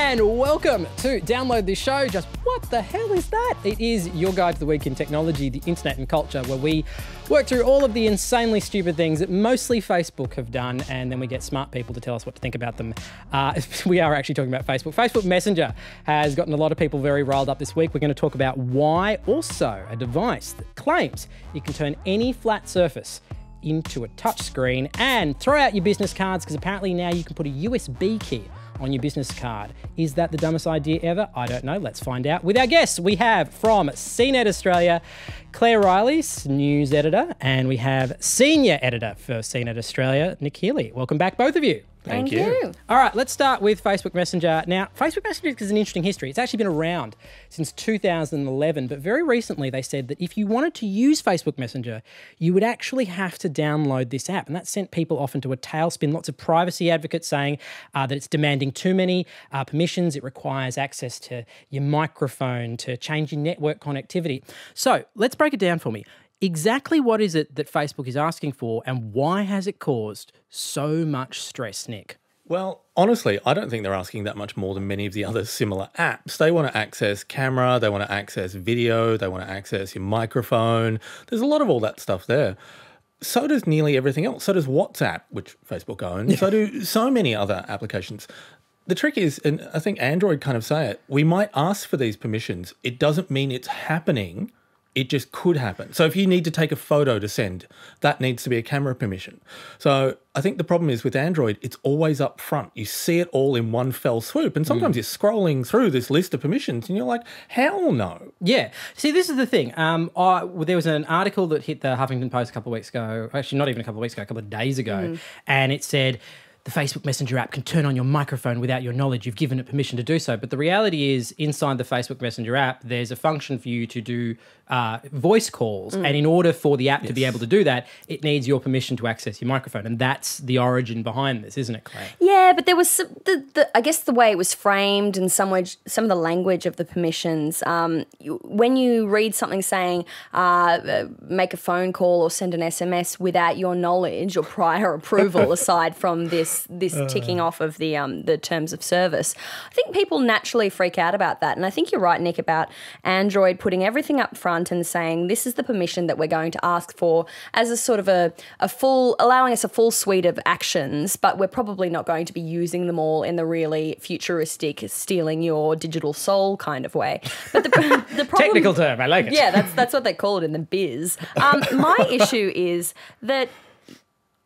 and welcome to Download This Show. Just what the hell is that? It is your guide to the week in technology, the internet and culture, where we work through all of the insanely stupid things that mostly Facebook have done, and then we get smart people to tell us what to think about them. We are actually talking about Facebook. Facebook Messenger has gotten a lot of people very riled up this week. We're going to talk about why also a device that claims you can turn any flat surface into a touch screen and throw out your business cards, because apparently now you can put a USB key on your business card. Is that the dumbest idea ever? I don't know. Let's find out with our guests. We have from CNET Australia, Claire Riley, news editor, and we have senior editor for CNET Australia, Nick Healy. Welcome back, both of you. Thank you. All right, let's start with Facebook Messenger. Now, Facebook Messenger is an interesting history. It's actually been around since 2011, but very recently they said that if you wanted to use Facebook Messenger, you would actually have to download this app, and that sent people off into a tailspin. Lots of privacy advocates saying that it's demanding too many permissions. It requires access to your microphone, to change your network connectivity. So let's break it down for me. Exactly what is it that Facebook is asking for, and why has it caused so much stress, Nick? Well, honestly, I don't think they're asking that much more than many of the other similar apps. They want to access camera, they want to access video, they want to access your microphone. There's a lot of all that stuff there. So does nearly everything else. So does WhatsApp, which Facebook owns. So do so many other applications. The trick is, and I think Android kind of say it, we might ask for these permissions. It doesn't mean it's happening. It just could happen. So if you need to take a photo to send, that needs to be a camera permission. So I think the problem is with Android, it's always up front. You see it all in one fell swoop. And sometimes you're scrolling through this list of permissions and you're like, hell no. Yeah. See, this is the thing. There was an article that hit the Huffington Post a couple of weeks ago, actually not even a couple of weeks ago, a couple of days ago, and it said, the Facebook Messenger app can turn on your microphone without your knowledge. You've given it permission to do so. But the reality is, inside the Facebook Messenger app, there's a function for you to do voice calls. And in order for the app to be able to do that, it needs your permission to access your microphone. And that's the origin behind this, isn't it, Claire? Yeah, but there was some, I guess the way it was framed and some of the language of the permissions. When you read something saying make a phone call or send an SMS without your knowledge or prior approval, aside from this ticking off of the terms of service, I think people naturally freak out about that. And I think you're right, Nick, about Android putting everything up front and saying this is the permission that we're going to ask for as a sort of allowing us a full suite of actions, but we're probably not going to be using them all in the really futuristic, stealing your digital soul kind of way. But the problem, technical term, I like it. Yeah, that's what they call it in the biz. My issue is that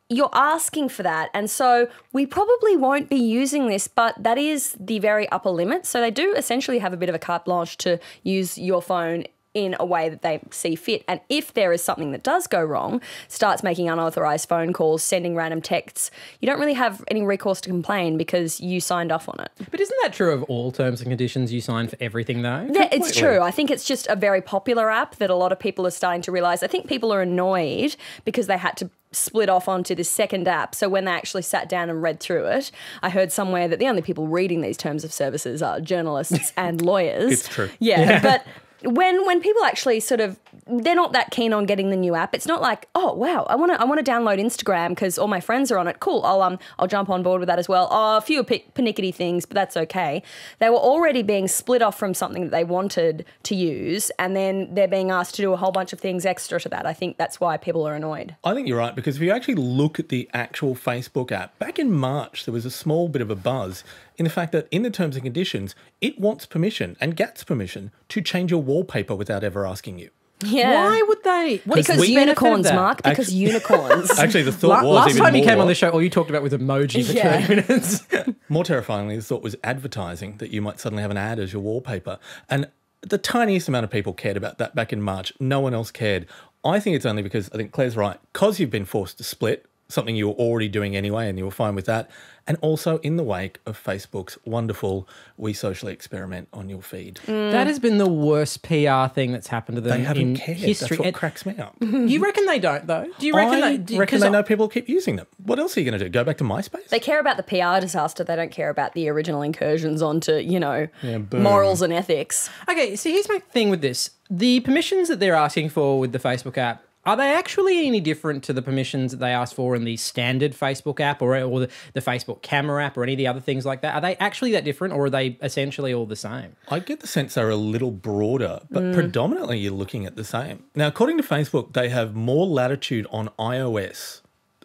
you're asking for that, and so we probably won't be using this, but that is the very upper limit. So they do essentially have a bit of a carte blanche to use your phone in a way that they see fit. And if there is something that does go wrong, starts making unauthorized phone calls, sending random texts, you don't really have any recourse to complain because you signed off on it. But isn't that true of all terms and conditions you sign for everything, though? Yeah, it's true. I think it's just a very popular app that a lot of people are starting to realise. I think people are annoyed because they had to split off onto this second app. So when they actually sat down and read through it, I heard somewhere that the only people reading these terms of services are journalists and lawyers. It's true. Yeah. But when people actually sort of, they're not that keen on getting the new app. It's not like, oh wow, I want to download Instagram because all my friends are on it. Cool, I'll jump on board with that as well. Oh, a few pernickety things, but that's okay. They were already being split off from something that they wanted to use, and then they're being asked to do a whole bunch of things extra to that. I think that's why people are annoyed. I think you're right, because if you actually look at the actual Facebook app, back in March there was a small bit of a buzz in the fact that in the terms and conditions, it wants permission and gets permission to change your wallpaper without ever asking you. Yeah. Why would they? Because unicorns, Mark. Because unicorns. Actually, the thought was last even time you came more- on the show, all you talked about was emoji for 20 minutes. More terrifyingly, the thought was advertising, that you might suddenly have an ad as your wallpaper. And the tiniest amount of people cared about that back in March. No one else cared. I think it's only because, I think Claire's right, because you've been forced to split, something you were already doing anyway and you were fine with that, and also in the wake of Facebook's wonderful We Socially Experiment on your feed. That has been the worst PR thing that's happened to them They haven't in cared. history. That's what cracks me up. You reckon they don't, though? Do you reckon I reckon they know people keep using them. What else are you going to do? Go back to MySpace? They care about the PR disaster. They don't care about the original incursions onto, boom. morals and ethics. Okay, so here's my thing with this. The permissions that they're asking for with the Facebook app Are they actually any different to the permissions that they ask for in the standard Facebook app or the Facebook camera app or any of the other things like that? Are they actually that different, or are they essentially all the same? I get the sense they're a little broader, but predominantly you're looking at the same. Now, according to Facebook, they have more latitude on iOS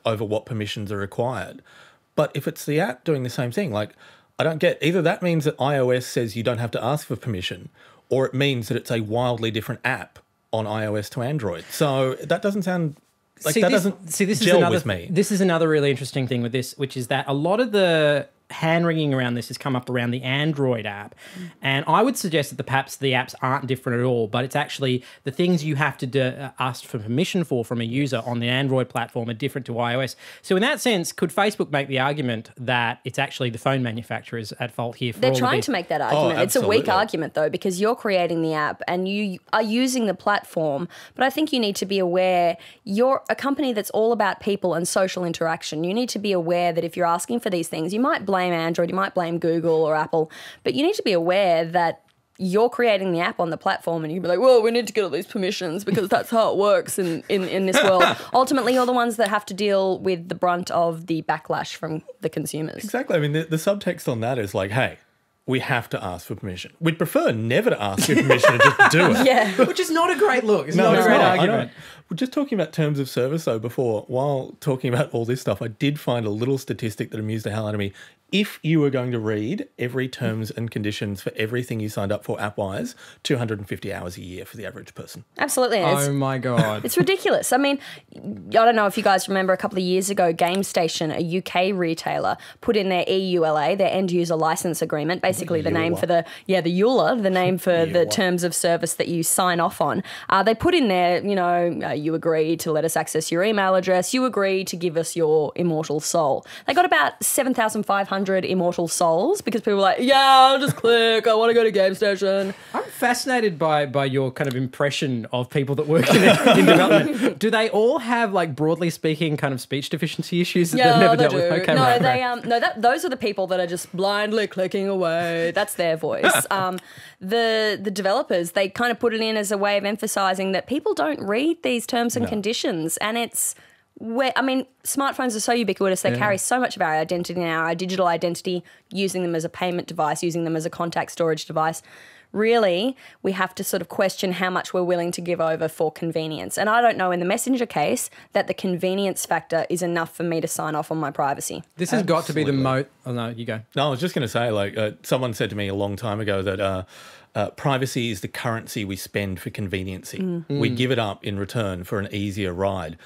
over what permissions are required. But if it's the app doing the same thing, like, I don't get, either that means that iOS says you don't have to ask for permission, or it means that it's a wildly different app on iOS to Android. So that doesn't sound like this gel with me. This is another really interesting thing with this, which is that a lot of the hand-wringing around this has come up around the Android app. And I would suggest that perhaps the apps aren't different at all, but it's actually the things you have to ask for permission for from a user on the Android platform are different to iOS. So in that sense, could Facebook make the argument that it's actually the phone manufacturers at fault here? They're trying to make that argument. It's a weak argument, though, because you're creating the app and you are using the platform. But I think you need to be aware you're a company that's all about people and social interaction. You need to be aware that if you're asking for these things, you might blame Android, you might blame Google or Apple, but you need to be aware that you're creating the app on the platform and you can be like, well, we need to get all these permissions because that's how it works in this world. Ultimately, you're the ones that have to deal with the brunt of the backlash from the consumers. Exactly. I mean, the subtext on that is like, hey, we have to ask for permission. We'd prefer never to ask for permission and just do it. Yeah. Which is not a great look. It's not a great argument. We're just talking about terms of service, though, before. While talking about all this stuff, I did find a little statistic that amused the hell out of me. If you were going to read every terms and conditions for everything you signed up for app-wise, 250 hours a year for the average person. Absolutely. Oh, my God. It's ridiculous. I mean, I don't know if you guys remember a couple of years ago, GameStation, a UK retailer, put in their EULA, their end-user license agreement, basically the name for the EULA, the name for the terms of service that you sign off on. They put in there, you agree to let us access your email address, you agree to give us your immortal soul. They got about 7,500 immortal souls because people were like, yeah, I'll just click, I want to go to GameStation. I'm fascinated by your kind of impression of people that work in development. Do they all have, like, broadly speaking, kind of speech deficiency issues that they've never dealt with? Okay, those are the people that are just blindly clicking away. That's their voice. The developers, they kind of put it in as a way of emphasizing that people don't read these terms and conditions, and it's smartphones are so ubiquitous. They carry so much of our identity now, our digital identity, using them as a payment device, using them as a contact storage device. Really, we have to sort of question how much we're willing to give over for convenience. And I don't know in the Messenger case that the convenience factor is enough for me to sign off on my privacy. This has got to be the most... Oh, no, you go. No, I was just going to say, like, someone said to me a long time ago that privacy is the currency we spend for conveniency. We give it up in return for an easier ride.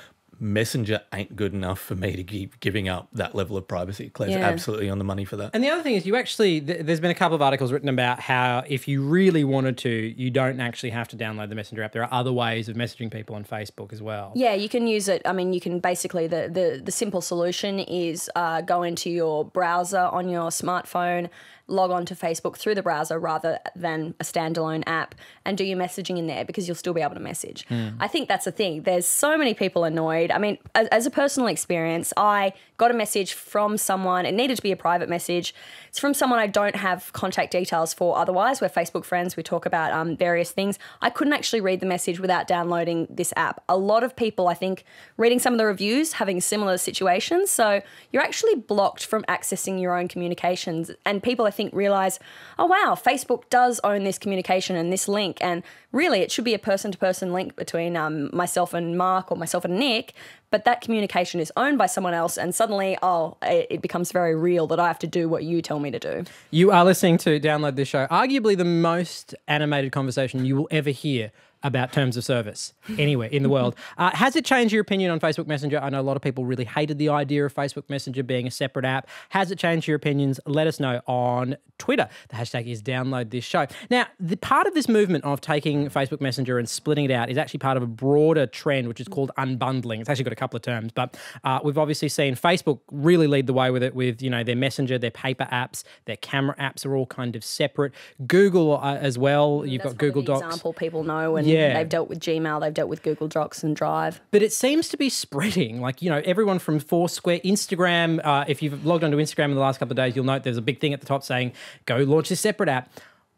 Messenger ain't good enough for me to keep giving up that level of privacy. Claire's absolutely on the money for that. And the other thing is, you actually, there's been a couple of articles written about how if you really wanted to, you don't actually have to download the Messenger app. There are other ways of messaging people on Facebook as well. Yeah, you can use it. I mean, you can basically, the simple solution is go into your browser on your smartphone, log on to Facebook through the browser rather than a standalone app, and do your messaging in there because you'll still be able to message. I think that's the thing. There's so many people annoyed. I mean, as a personal experience, I got a message from someone. It needed to be a private message. It's from someone I don't have contact details for otherwise. We're Facebook friends. We talk about various things. I couldn't actually read the message without downloading this app. A lot of people, I think, reading some of the reviews, having similar situations. So you're actually blocked from accessing your own communications. And people, I think, realize, oh, wow, Facebook does own this communication and this link. And really, it should be a person-to-person link between myself and Mark or myself and Nick. But that communication is owned by someone else, and suddenly, it becomes very real that I have to do what you tell me to do. You are listening to Download This Show, arguably the most animated conversation you will ever hear about terms of service anywhere in the world. Has it changed your opinion on Facebook Messenger? I know a lot of people really hated the idea of Facebook Messenger being a separate app. Has it changed your opinions? Let us know on Twitter. The hashtag is Download This Show. Now, the part of this movement of taking Facebook Messenger and splitting it out is actually part of a broader trend, which is called unbundling. It's actually got a couple of terms, but we've obviously seen Facebook really lead the way with it, with their Messenger, their paper apps, their camera apps are all kind of separate. Google as well. You've got Google Docs. Example people know, and they've dealt with Gmail, they've dealt with Google Docs and Drive. But it seems to be spreading. Like, everyone from Foursquare, Instagram, if you've logged onto Instagram in the last couple of days, you'll note there's a big thing at the top saying, go launch this separate app.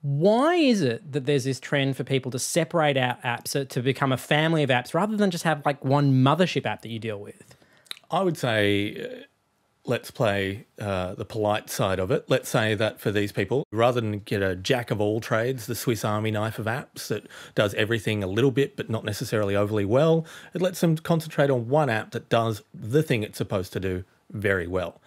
Why is it that there's this trend for people to separate out apps, to become a family of apps, rather than just have like one mothership app that you deal with? I would say let's play the polite side of it. Let's say that for these people, rather than get a jack of all trades, the Swiss Army knife of apps that does everything a little bit but not necessarily overly well, it lets them concentrate on one app that does the thing it's supposed to do very well.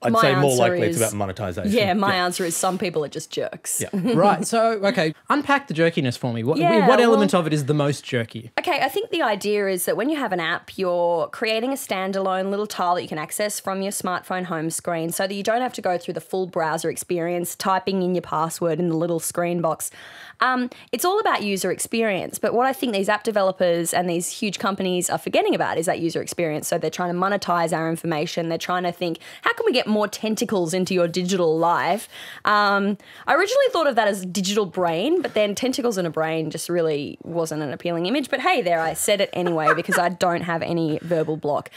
I'd say more likely it's about monetization. Yeah, my answer is some people are just jerks. Yeah. Right. So, okay, unpack the jerkiness for me. What element of it is the most jerky? Okay, I think the idea is that when you have an app, you're creating a standalone little tile that you can access from your smartphone home screen so that you don't have to go through the full browser experience, typing in your password in the little screen box. It's all about user experience, but what I think these app developers and these huge companies are forgetting about is that user experience. So they're trying to monetize our information. They're trying to think, how can we get more tentacles into your digital life? I originally thought of that as digital brain, but then tentacles in a brain just really wasn't an appealing image. But hey, there, I said it anyway because I don't have any verbal block.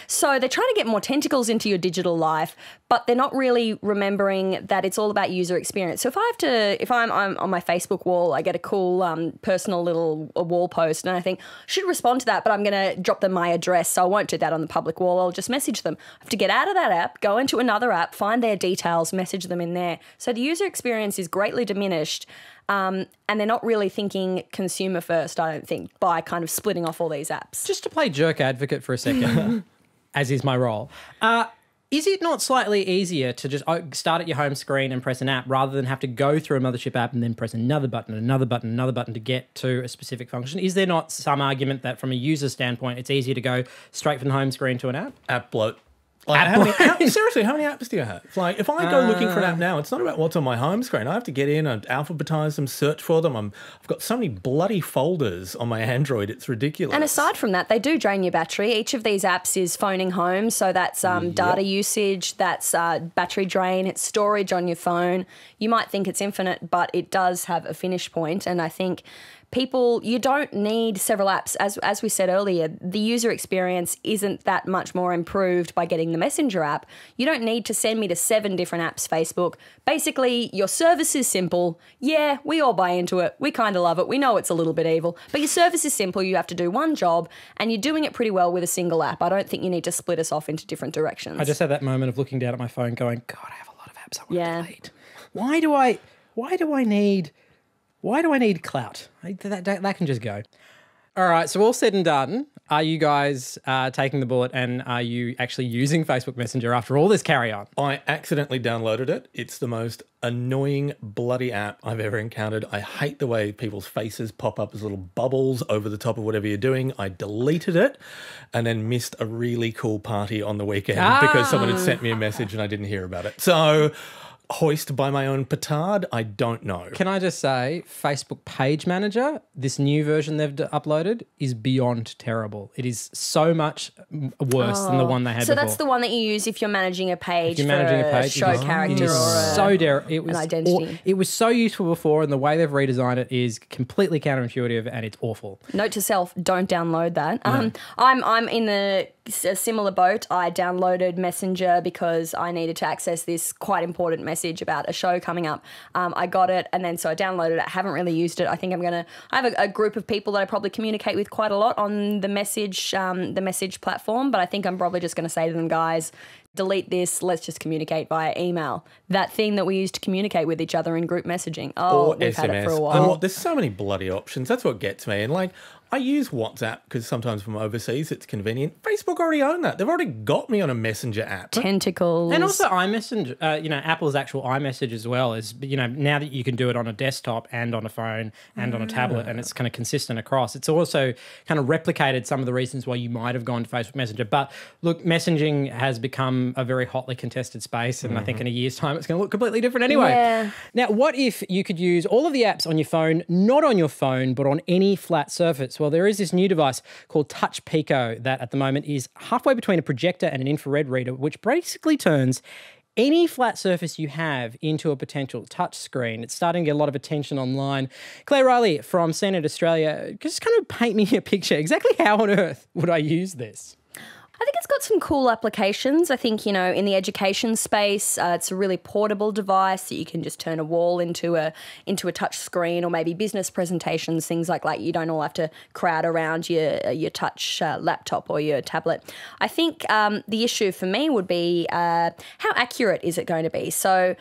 So they're trying to get more tentacles into your digital life, but they're not really remembering that it's all about user experience. So if I'm on my Facebook wall, I get a cool personal little wall post and I think, should respond to that, but I'm going to drop them my address, so I won't do that on the public wall. I'll just message them. I have to get out of that app, go into another app, find their details, message them in there. So the user experience is greatly diminished, and they're not really thinking consumer first, I don't think, by kind of splitting off all these apps. Just to play jerk advocate for a second, as is my role, is it not slightly easier to just start at your home screen and press an app rather than have to go through a mothership app and then press another button, another button, another button to get to a specific function? Is there not some argument that from a user standpoint, it's easier to go straight from the home screen to an app? App bloat. Seriously, how many apps do you have? Like, if I go looking for an app now, it's not about what's on my home screen. I have to get in and alphabetize them, search for them. I've got so many bloody folders on my Android, it's ridiculous. And aside from that, they do drain your battery. Each of these apps is phoning home, so that's data usage, that's battery drain, it's storage on your phone. You might think it's infinite, but it does have a finish point, and I think you don't need several apps. As we said earlier, the user experience isn't that much more improved by getting the Messenger app. You don't need to send me to 7 different apps, Facebook. Basically, your service is simple. Yeah, we all buy into it. We kind of love it. We know it's a little bit evil. But your service is simple. You have to do one job, and you're doing it pretty well with a single app. I don't think you need to split us off into different directions. I just had that moment of looking down at my phone going, God, I have a lot of apps I want to delete. Why do I need clout? That can just go. All right, so all said and done, are you guys taking the bullet and are you actually using Facebook Messenger after all this carry on? I accidentally downloaded it. It's the most annoying bloody app I've ever encountered. I hate the way people's faces pop up as little bubbles over the top of whatever you're doing. I deleted it and then missed a really cool party on the weekend because someone had sent me a message and I didn't hear about it. So hoist by my own petard? I don't know. Can I just say, Facebook Page Manager, this new version they've uploaded, is beyond terrible. It is so much worse than the one they had before. So that's the one that you use if you're managing a page for a show character or an identity. It was so useful before, and the way they've redesigned it is completely counterintuitive, and it's awful. Note to self, don't download that. I'm in a similar boat. I downloaded Messenger because I needed to access this quite important message about a show coming up. I got it, and then so I downloaded it. I haven't really used it. I think I have a group of people that I probably communicate with quite a lot on the message platform, but I think I'm probably just going to say to them, guys, delete this, let's just communicate via email. That thing that we use to communicate with each other in group messaging. Oh, we've had it for a while. There's so many bloody options. That's what gets me. And like, I use WhatsApp because sometimes from overseas it's convenient. Facebook already own that. They've already got me on a messenger app. Tentacles. And also iMessage, Apple's actual iMessage as well is, now that you can do it on a desktop and on a phone and on a tablet and it's kind of consistent across. It's also kind of replicated some of the reasons why you might have gone to Facebook Messenger. But look, messaging has become a very hotly contested space, and I think in a year's time it's going to look completely different anyway. Yeah. Now, what if you could use all of the apps on your phone, not on your phone, but on any flat surface? Well, there is this new device called TouchPico that at the moment is halfway between a projector and an infrared reader, which basically turns any flat surface you have into a potential touch screen. It's starting to get a lot of attention online. Claire Riley from CNET Australia, just kind of paint me a picture. Exactly how on earth would I use this? I think it's got some cool applications. I think, you know, in the education space, it's a really portable device that you can just turn a wall into a touch screen, or maybe business presentations, things like that. You don't all have to crowd around your touch laptop or your tablet. I think the issue for me would be how accurate is it going to be? So,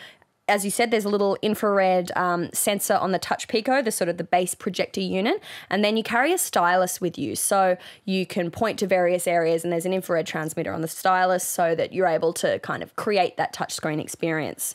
as you said, there's a little infrared sensor on the TouchPico, the sort of the base projector unit, and then you carry a stylus with you. So you can point to various areas, and there's an infrared transmitter on the stylus so that you're able to kind of create that touchscreen experience.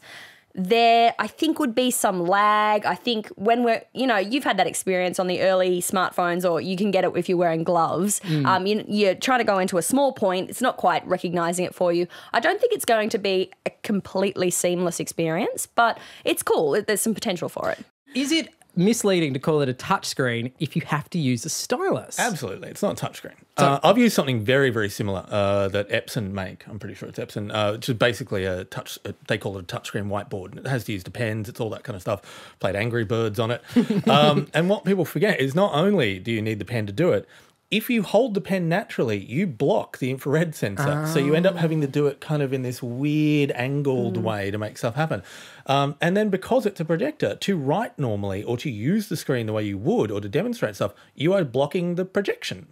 There, I think, would be some lag. I think when you've had that experience on the early smartphones, or you can get it if you're wearing gloves. You're trying to go into a small point. It's not quite recognizing it for you. I don't think it's going to be a completely seamless experience, but it's cool. There's some potential for it. Is it misleading to call it a touchscreen if you have to use a stylus? Absolutely. It's not a touchscreen. I've used something very, very similar that Epson make. I'm pretty sure it's Epson, which is basically they call it a touchscreen whiteboard. It has to use the pens. It's all that kind of stuff. Played Angry Birds on it. And what people forget is not only do you need the pen to do it, if you hold the pen naturally, you block the infrared sensor. So you end up having to do it kind of in this weird angled way to make stuff happen. And then because it's a projector, to write normally or to use the screen the way you would or to demonstrate stuff, you are blocking the projection.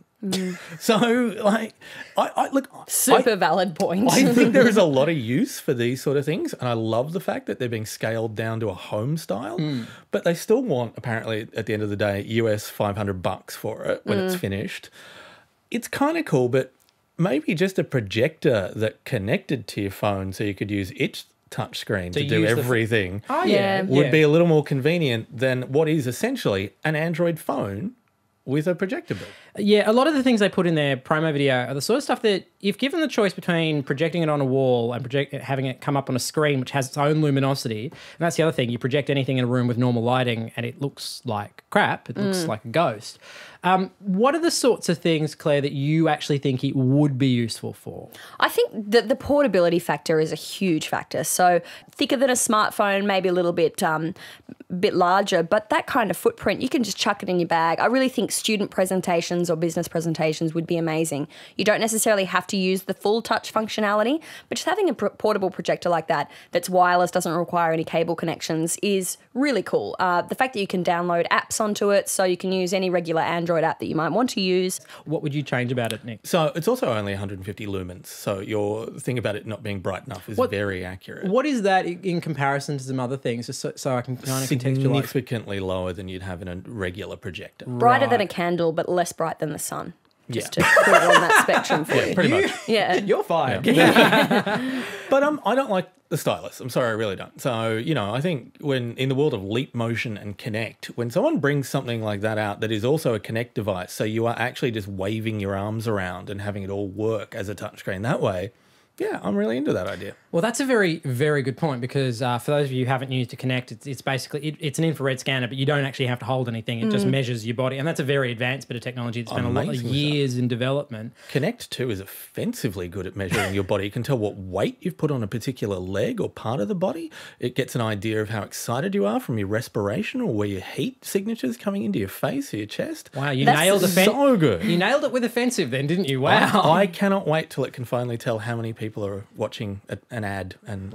So, like, Super valid point. I think there is a lot of use for these sort of things, and I love the fact that they're being scaled down to a home style. But they still want, apparently, at the end of the day, US $500 for it when it's finished. It's kind of cool, but maybe just a projector that connected to your phone so you could use its touchscreen to do everything would be a little more convenient than what is essentially an Android phone with a projector built. Yeah, a lot of the things they put in their promo video are the sort of stuff that if given the choice between projecting it on a wall and having it come up on a screen which has its own luminosity, and that's the other thing, you project anything in a room with normal lighting and it looks like crap, it looks like a ghost. What are the sorts of things, Claire, that you actually think it would be useful for? I think that the portability factor is a huge factor. So thicker than a smartphone, maybe a little bit larger, but that kind of footprint, you can just chuck it in your bag. I really think student presentations or business presentations would be amazing. You don't necessarily have to use the full touch functionality, but just having a portable projector like that that's wireless, doesn't require any cable connections, is really cool. The fact that you can download apps onto it, so you can use any regular Android app that you might want to use. What would you change about it, Nick? So it's also only 150 lumens, so your thing about it not being bright enough is very accurate. What is that in comparison to some other things, just so I can kind of contextualize? Significantly lower than you'd have in a regular projector. Brighter than a candle, but less bright than the sun. Just to put it on that spectrum for you. Pretty much. Yeah. You're fired. But I don't like the stylus. I'm sorry, I really don't. So, I think when in the world of Leap Motion and Connect, when someone brings something like that out that is also a Connect device, so you are actually just waving your arms around and having it all work as a touchscreen that way, yeah, I'm really into that idea. Well, that's a very, very good point because for those of you who haven't used a Connect, it's basically, it's an infrared scanner, but you don't actually have to hold anything. It just measures your body. And that's a very advanced bit of technology. It's been a lot of years in development. Connect, too, is offensively good at measuring your body. It can tell what weight you've put on a particular leg or part of the body. It gets an idea of how excited you are from your respiration or where your heat signature's coming into your face or your chest. Wow, you nailed it. So good. You nailed it with offensive then, didn't you? Wow. I cannot wait till it can finally tell how many people are watching an ad and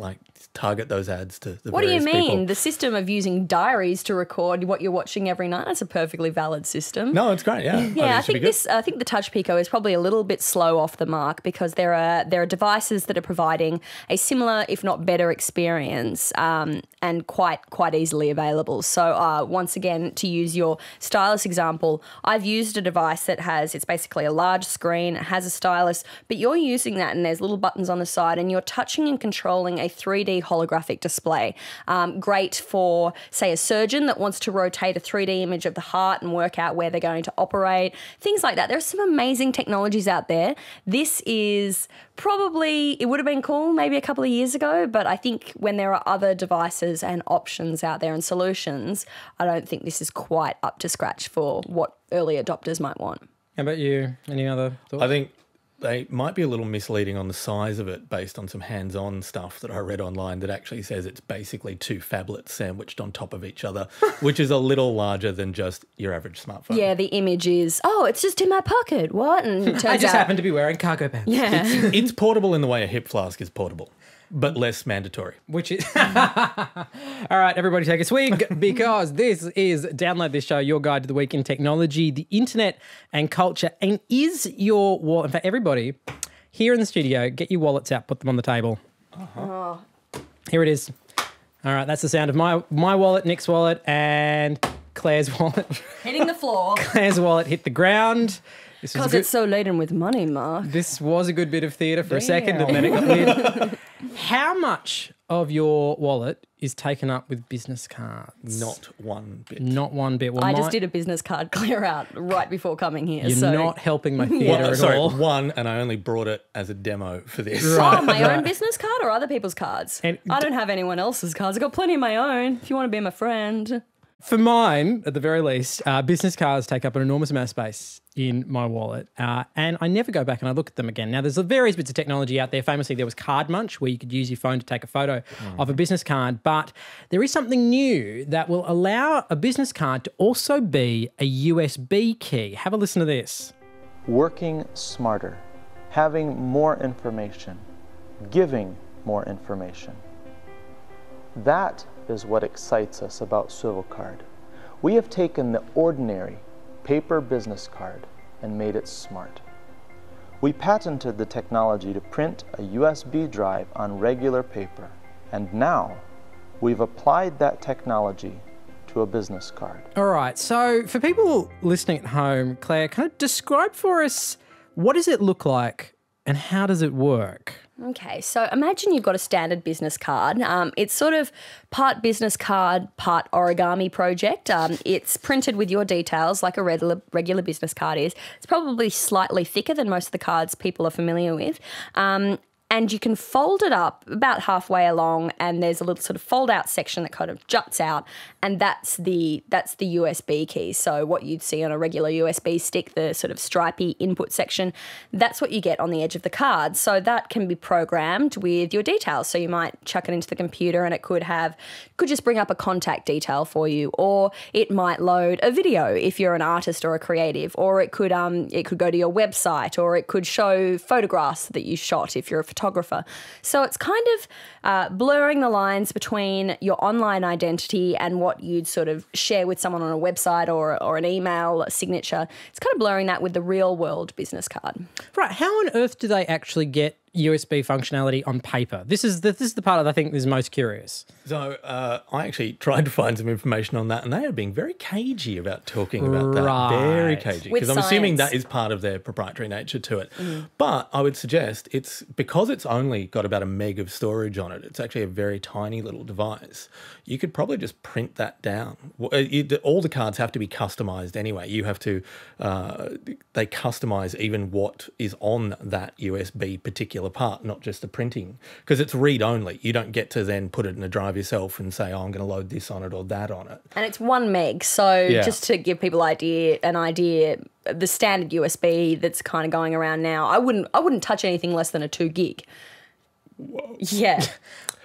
target those ads to the What do you various mean? people. The system of using diaries to record what you're watching every night, that's a perfectly valid system. No, it's great, yeah. Yeah, I think the TouchPico is probably a little bit slow off the mark because there are devices that are providing a similar, if not better, experience and quite easily available. So once again, to use your stylus example, I've used a device that it's basically a large screen, it has a stylus, but you're using that and there's little buttons on the side and you're touching and controlling a 3D holographic display. Great for, say, a surgeon that wants to rotate a 3D image of the heart and work out where they're going to operate, things like that. There's some amazing technologies out there. This is probably, it would have been cool maybe a couple of years ago, but I think when there are other devices and options out there and solutions, I don't think this is quite up to scratch for what early adopters might want. How about you? Any other thoughts? I think they might be a little misleading on the size of it based on some hands-on stuff that I read online that actually says it's basically 2 phablets sandwiched on top of each other, which is a little larger than just your average smartphone. Yeah, the image is, oh, it's just in my pocket. What? And it turns I just out, happen to be wearing cargo pants. yeah. It's portable in the way a hip flask is portable, but less mandatory. Which is... All right, everybody take a swig because this is Download This Show, your guide to the week in technology, the internet and culture. And is your wallet... In fact, everybody here in the studio, get your wallets out, put them on the table. Oh. Here it is. All right, that's the sound of my wallet, Nick's wallet, and Claire's wallet. Hitting the floor. Claire's wallet hit the ground. Because it's so laden with money, Mark. This was a good bit of theatre for a second, and then it got weird. How much of your wallet is taken up with business cards? Not one bit. Not one bit. Well, I just did a business card clear out right before coming here. You're so. not helping my theatre at all. One, and I only brought it as a demo for this. Oh, my own business card or other people's cards? I don't have anyone else's cards. I've got plenty of my own if you want to be my friend. For mine, at the very least, business cards take up an enormous amount of space in my wallet, and I never go back and I look at them again. Now, there's various bits of technology out there. Famously, there was Card Munch, where you could use your phone to take a photo of a business card, but there is something new that will allow a business card to also be a USB key. Have a listen to this. Working smarter, having more information, giving more information. That is what excites us about Swivelcard. We have taken the ordinary paper business card and made it smart. We patented the technology to print a USB drive on regular paper, and now we've applied that technology to a business card. All right, so for people listening at home, Claire, kind of describe for us, what does it look like and how does it work? Okay, so imagine you've got a standard business card. It's sort of part business card, part origami project. It's printed with your details like a regular business card is. It's probably slightly thicker than most of the cards people are familiar with. And you can fold it up about halfway along, and there's a little sort of fold-out section that kind of juts out, and that's the USB key. So what you'd see on a regular USB stick, the sort of stripy input section, that's what you get on the edge of the card. So that can be programmed with your details. So you might chuck it into the computer, and it could just bring up a contact detail for you, or it might load a video if you're an artist or a creative, or it could go to your website, or it could show photographs that you shot if you're a photographer. So it's kind of blurring the lines between your online identity and what you'd sort of share with someone on a website or an email signature. It's kind of blurring that with the real world business card. Right. How on earth do they actually get USB functionality on paper? This is the part that I think is most curious. So I actually tried to find some information on that, and they are being very cagey about talking about that. Very cagey. Because I'm assuming that is part of their proprietary nature to it. But I would suggest it's because it's only got about 1 meg of storage on it. It's actually a very tiny little device. You could probably just print that down. All the cards have to be customized anyway. You have to, they customize even what is on that USB particular part, not just the printing, because it's read only. You don't get to then put it in a drive yourself and say, oh, I'm going to load this on it or that on it. And it's 1 meg. So just to give people an idea, the standard USB that's kind of going around now, I wouldn't touch anything less than a 2 gig. Whoa. Yeah.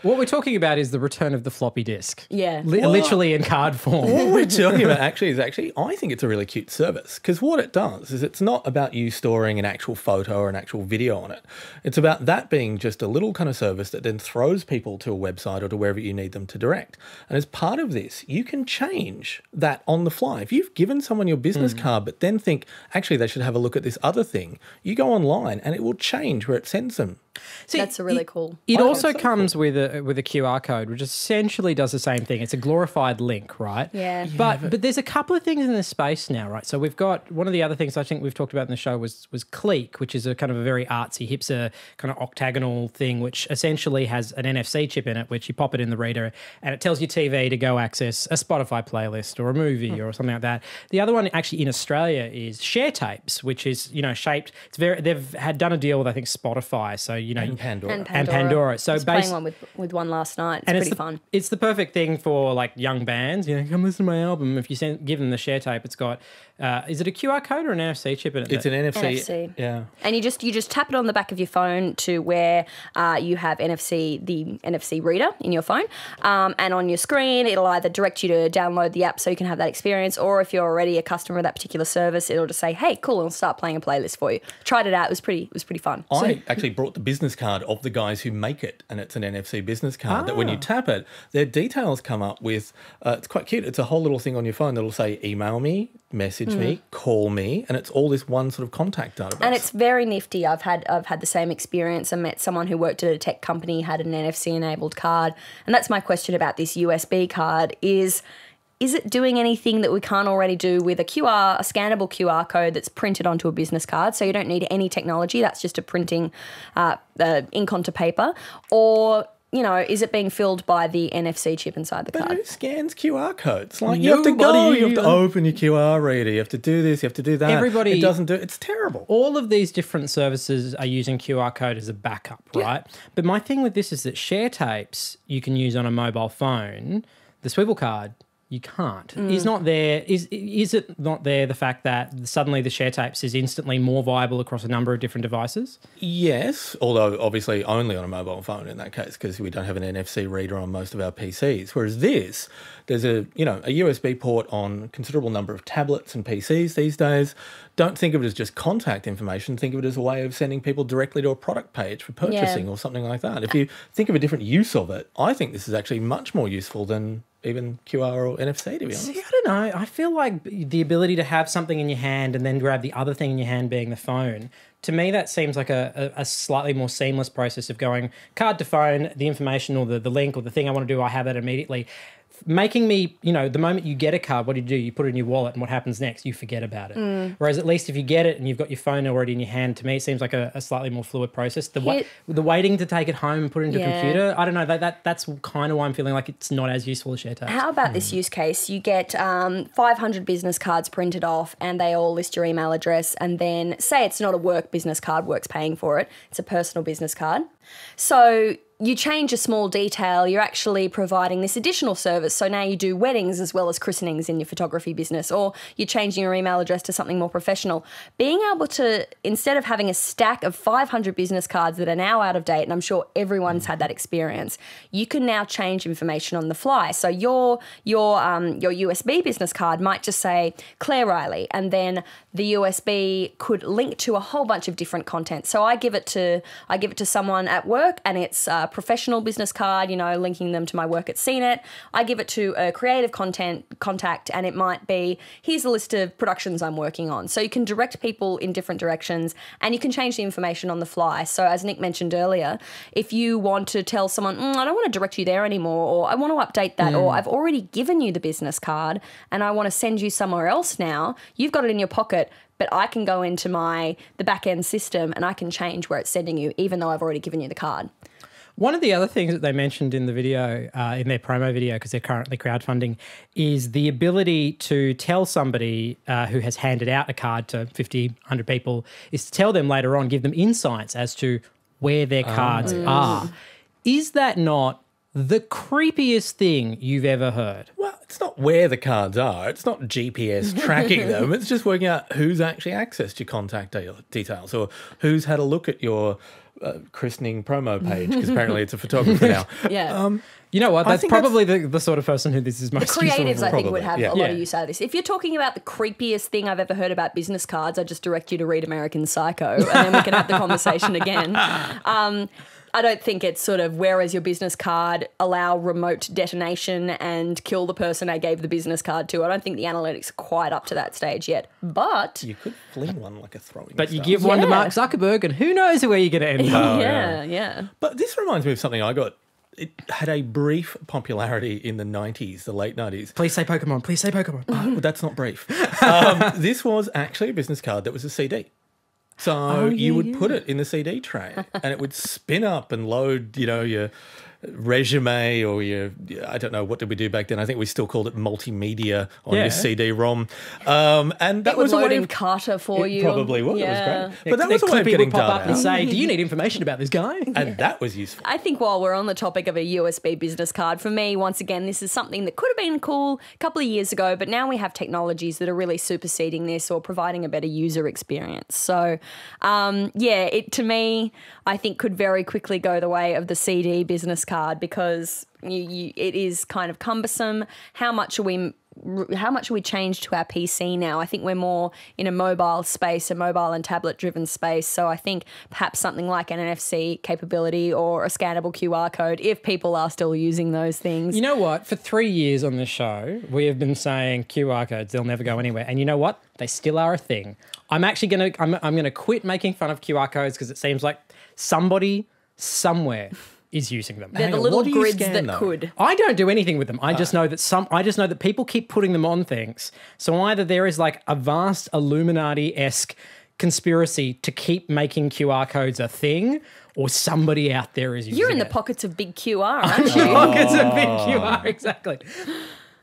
What we're talking about is the return of the floppy disk. Yeah. Literally in card form. What we're talking about is I think it's a really cute service, because what it does is it's not about you storing an actual photo or an actual video on it. It's about that being just a little kind of service that then throws people to a website or to wherever you need them to direct. And as part of this, you can change that on the fly. If you've given someone your business card, but then think, actually, they should have a look at this other thing, you go online and it will change where it sends them. See, that's a really cool. It also comes with a QR code, which essentially does the same thing. It's a glorified link, right? Yeah. But there's a couple of things in this space now, right? So we've got one of the other things I think we've talked about in the show was Cleek, which is a kind of a very artsy, hipster kind of octagonal thing, which essentially has an NFC chip in it, which you pop it in the reader and it tells your TV to go access a Spotify playlist or a movie or something like that. The other one actually in Australia is Share Tapes, which is shaped. They've done a deal with I think Spotify, so and Pandora. And Pandora. So playing one with with one last night. It's And pretty fun. It's the perfect thing for like young bands. You know, come listen to my album. If you give them the share tape, it's got, is it a QR code or an NFC chip in it? It's an NFC. NFC. Yeah. And you just tap it on the back of your phone to where you have the NFC reader in your phone. And on your screen, it'll either direct you to download the app so you can have that experience, or if you're already a customer of that particular service, it'll just say, hey, cool, and it'll start playing a playlist for you. Tried it out. It was pretty fun. I actually brought the business card of the guys who make it, and it's an NFC business card that when you tap it, their details come up with, it's quite cute. It's a whole little thing on your phone that'll say, email me, message me, call me, and it's all this one sort of contact database. And it's very nifty. I've had the same experience. I met someone who worked at a tech company, had an NFC-enabled card, and that's my question about this USB card is it doing anything that we can't already do with a scannable QR code that's printed onto a business card? So you don't need any technology. That's just a printing ink onto paper. Or, you know, is it being filled by the NFC chip inside the card? But who scans QR codes? Like, you have to go, you have to open your QR reader, you have to do this, you have to do that. Everybody, it doesn't do it. It's terrible. All of these different services are using QR code as a backup, right? But my thing with this is that share tapes you can use on a mobile phone. The Swivelcard, you can't. Is it not there the fact that suddenly the share tapes is instantly more viable across a number of different devices? Yes, although obviously only on a mobile phone in that case, because we don't have an NFC reader on most of our PCs. Whereas this, there's a USB port on a considerable number of tablets and PCs these days. Don't think of it as just contact information. Think of it as a way of sending people directly to a product page for purchasing or something like that. If you think of a different use of it, I think this is actually much more useful than even QR or NFC, to be honest. See, I don't know. I feel like the ability to have something in your hand and then grab the other thing in your hand being the phone, to me that seems like a slightly more seamless process of going card to phone, the information or the link or the thing I want to do, I have it immediately. Making me, the moment you get a card, what do? You put it in your wallet and what happens next? You forget about it. Whereas at least if you get it and you've got your phone already in your hand, to me it seems like a slightly more fluid process. The waiting to take it home and put it into a computer, I don't know, that's kind of why I'm feeling like it's not as useful as share tapes. How about this use case? You get 500 business cards printed off and they all list your email address, and then say it's not a work business card, work's paying for it, it's a personal business card. So you change a small detail, you're actually providing this additional service. So now you do weddings as well as christenings in your photography business, or you're changing your email address to something more professional. Being able to, instead of having a stack of 500 business cards that are now out of date, and I'm sure everyone's had that experience, you can now change information on the fly. So your USB business card might just say Claire Riley, and then the USB could link to a whole bunch of different content. So I give it to someone at work, and it's a professional business card, linking them to my work at CNET. I give it to a creative contact, and it might be, here's a list of productions I'm working on. So you can direct people in different directions, and you can change the information on the fly. So as Nick mentioned earlier, if you want to tell someone, I don't want to direct you there anymore, or I want to update that, or I've already given you the business card and I want to send you somewhere else now, you've got it in your pocket, but I can go into the back-end system and I can change where it's sending you, even though I've already given you the card. One of the other things that they mentioned in the video, in their promo video, because they're currently crowdfunding, is the ability to tell somebody who has handed out a card to 50, 100 people, is to tell them later on, give them insights as to where their cards are. Is that not the creepiest thing you've ever heard? Well, it's not where the cards are. It's not GPS tracking them. It's just working out who's actually accessed your contact details, or who's had a look at your christening promo page, because apparently it's a photographer now. Yeah. You know what? That's probably the sort of person who this is most useful for. The creatives, useful I think, would have a lot of Yeah. use out of this. If you're talking about the creepiest thing I've ever heard about business cards, I just direct you to read American Psycho, and then we can have the conversation again. I don't think it's sort of, whereas your business card allow remote detonation and kill the person I gave the business card to. I don't think the analytics are quite up to that stage yet. But you could fling one like a throwing But star. you give one to Mark Zuckerberg, and who knows where you're going to end up. yeah. But this reminds me of something I got. It had a brief popularity in the 90s, the late 90s. Please say Pokemon. Please say Pokemon. Well, that's not brief. This was actually a business card that was a CD. So you would put it in the CD tray, and it would spin up and load, your resume or your, I don't know, what did we do back then? I think we still called it multimedia on your CD-ROM. And that It would was a load way in of, Kata for you. probably would. Yeah. It was great. Yeah, But that was a way of Clippy getting would pop data up and out. say, do you need information about this guy? And that was useful. I think while we're on the topic of a USB business card, for me, once again, this is something that could have been cool a couple of years ago, but now we have technologies that are really superseding this or providing a better user experience. So, it to me, I think could very quickly go the way of the CD business card because it is kind of cumbersome. How much are we changed to our PC now? I think we're more in a mobile space, a mobile and tablet driven space. So I think perhaps something like an NFC capability or a scannable QR code, if people are still using those things. You know what? For 3 years on this show, we have been saying QR codes, they'll never go anywhere. And you know what? They still are a thing. I'm actually going to, I'm going to quit making fun of QR codes because it seems like somebody somewhere is using them. They're the little grids that could. I don't do anything with them. I just know that people keep putting them on things. So either there is like a vast Illuminati-esque conspiracy to keep making QR codes a thing, or somebody out there is using it. You're in the pockets of big QR, aren't you? Pockets of big QR, exactly.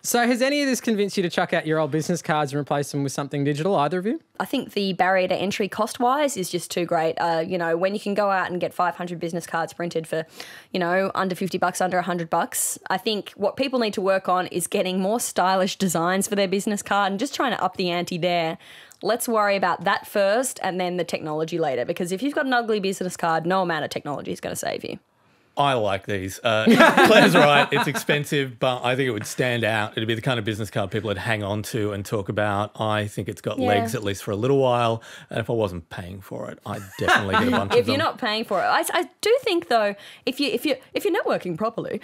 So has any of this convinced you to chuck out your old business cards and replace them with something digital, either of you? I think the barrier to entry cost-wise is just too great. When you can go out and get 500 business cards printed for, under $50, under $100, I think what people need to work on is getting more stylish designs for their business card and just trying to up the ante there. Let's worry about that first and then the technology later, because if you've got an ugly business card, no amount of technology is going to save you. I like these. Claire's right. It's expensive, but I think it would stand out. It'd be the kind of business card people would hang on to and talk about. I think it's got legs at least for a little while. And if I wasn't paying for it, I'd definitely get a bunch of them. If you're not paying for it, I do think though, if you're networking properly,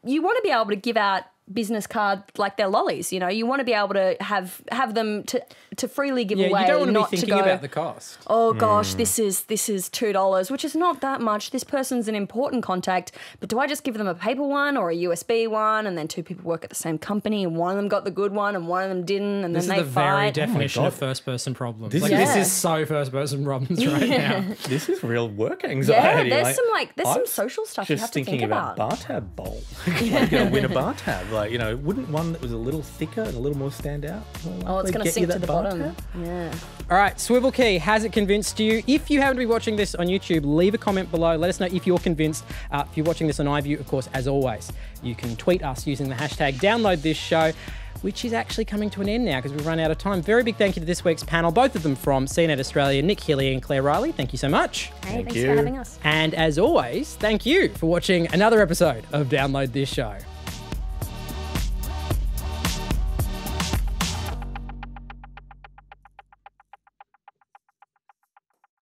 you want to be able to give out business card like they're lollies. You want to be able to have them to freely give away. You don't want to not be thinking about the cost. Oh gosh, this is $2, which is not that much. This person's an important contact, but do I just give them a paper one or a USB one, and then two people work at the same company, and one of them got the good one and one of them didn't, and this then they is the fight? very definition of first-person problems. This This is so first-person problems right now. This is real work anxiety. Yeah, there's some social stuff you have to think Just thinking about bar tab bowl. Like, you're going to win a bar tab. Wouldn't one that was a little thicker and a little more stand out? It's going to sink to the bottom. Yeah. All right, Swivel Key, has it convinced you? If you happen to be watching this on YouTube, leave a comment below. Let us know if you're convinced. If you're watching this on iView, of course, as always, you can tweet us using the hashtag download this show, which is actually coming to an end now because we've run out of time. Very big thank you to this week's panel, both of them from CNET Australia, Nick Healy and Claire Riley. Thank you so much. Hey, thanks for having us. And as always, thank you for watching another episode of Download This Show.